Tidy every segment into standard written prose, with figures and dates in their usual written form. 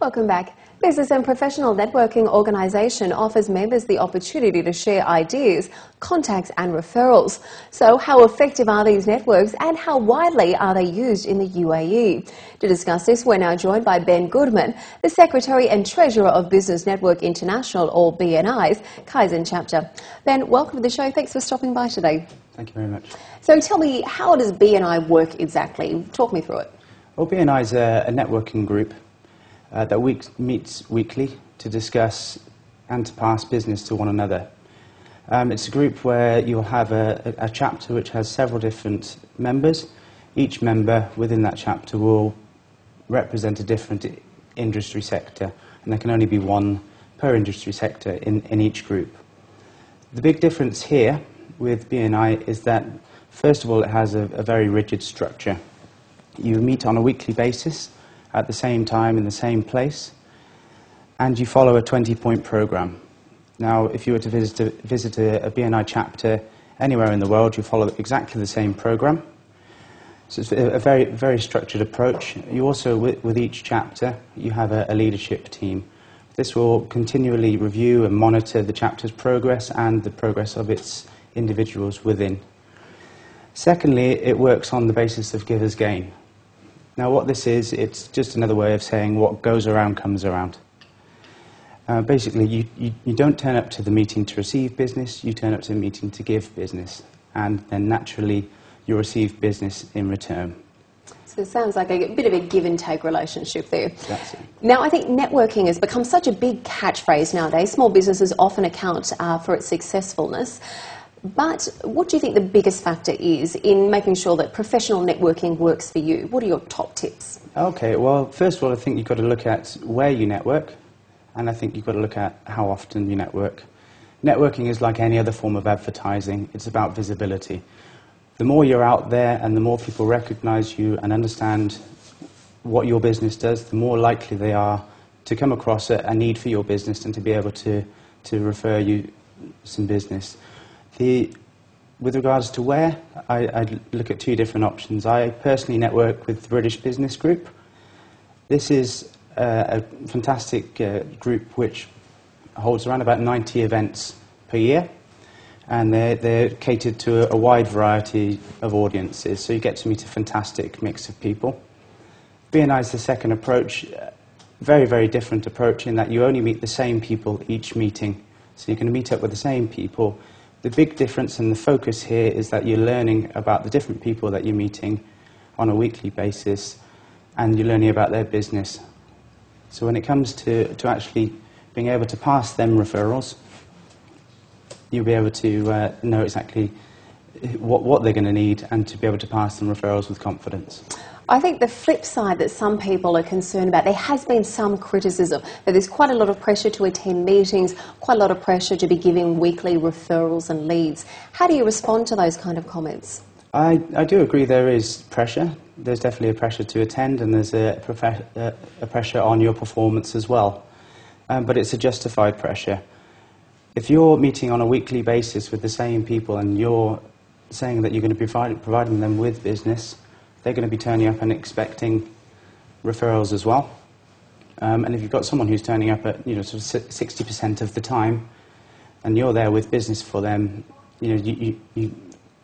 Welcome back. Business and Professional Networking Organisation offers members the opportunity to share ideas, contacts and referrals. So how effective are these networks and how widely are they used in the UAE? To discuss this, we're now joined by Ben Goodman, the Secretary and Treasurer of Business Network International, or BNI's Kaizen chapter. Ben, welcome to the show. Thanks for stopping by today. Thank you very much. So tell me, how does BNI work exactly? Talk me through it. Well, BNI is a networking group that meets weekly to discuss and to pass business to one another. It's a group where you'll have a chapter which has several different members. Each member within that chapter will represent a different industry sector, and there can only be one per industry sector in each group. The big difference here with BNI is that, first of all, it has a very rigid structure. You meet on a weekly basis at the same time in the same place, and you follow a 20-point program. Now, if you were to visit a BNI chapter anywhere in the world, you follow exactly the same program. So it's a very structured approach. You also, with each chapter, you have a leadership team. This will continually review and monitor the chapter's progress and the progress of its individuals within. Secondly, it works on the basis of givers gain. Now what this is, it's just another way of saying what goes around comes around. Basically, you don't turn up to the meeting to receive business, you turn up to the meeting to give business, and then naturally you receive business in return. So it sounds like a bit of a give and take relationship there. That's it. Now, I think networking has become such a big catchphrase nowadays. Small businesses often account for its successfulness. But what do you think the biggest factor is in making sure that professional networking works for you? What are your top tips? Okay, well, first of all, I think you've got to look at where you network, and I think you've got to look at how often you network. Networking is like any other form of advertising. It's about visibility. The more you're out there and the more people recognize you and understand what your business does, the more likely they are to come across a need for your business and to be able to refer you some business. With regards to where, I look at two different options. I personally network with the British Business Group. This is a fantastic group which holds around about 90 events per year, and they're catered to a wide variety of audiences, so you get to meet a fantastic mix of people. BNI is the second approach, very different approach in that you only meet the same people each meeting, so you're going to meet up with the same people. The big difference and the focus here is that you're learning about the different people that you're meeting on a weekly basis, and you're learning about their business. So when it comes to actually being able to pass them referrals, you'll be able to know exactly what they're going to need and to be able to pass them referrals with confidence. I think the flip side that some people are concerned about, there has been some criticism that there's quite a lot of pressure to attend meetings, quite a lot of pressure to be giving weekly referrals and leads. How do you respond to those kind of comments? I do agree there is pressure. There's definitely a pressure to attend, and there's a pressure on your performance as well. But it's a justified pressure. If you're meeting on a weekly basis with the same people and you're saying that you're going to be providing them with business, they're going to be turning up and expecting referrals as well. And if you've got someone who's turning up at sort of 60% of the time, and you're there with business for them, you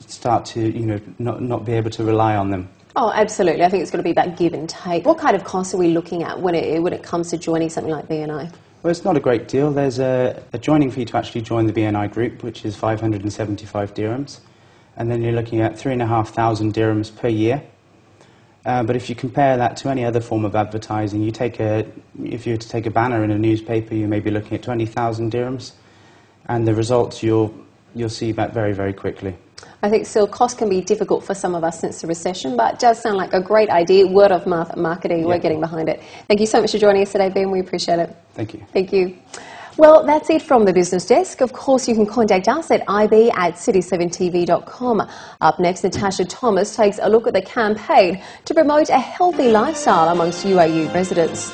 start to not be able to rely on them. Oh, absolutely. I think it's got to be that give and take. What kind of costs are we looking at when it comes to joining something like BNI? Well, it's not a great deal. There's a joining fee to actually join the BNI group, which is 575 dirhams, and then you're looking at 3,500 dirhams per year. But if you compare that to any other form of advertising, if you were to take a banner in a newspaper, you may be looking at 20,000 dirhams, and the results you'll see back very quickly. I think still cost can be difficult for some of us since the recession, but it does sound like a great idea. Word of mouth marketing, We're getting behind it. Thank you so much for joining us today, Ben. We appreciate it. Thank you. Thank you. Well, that's it from the Business Desk. Of course, you can contact us at ib@city7tv.com. Up next, Natasha Thomas takes a look at the campaign to promote a healthy lifestyle amongst UAE residents.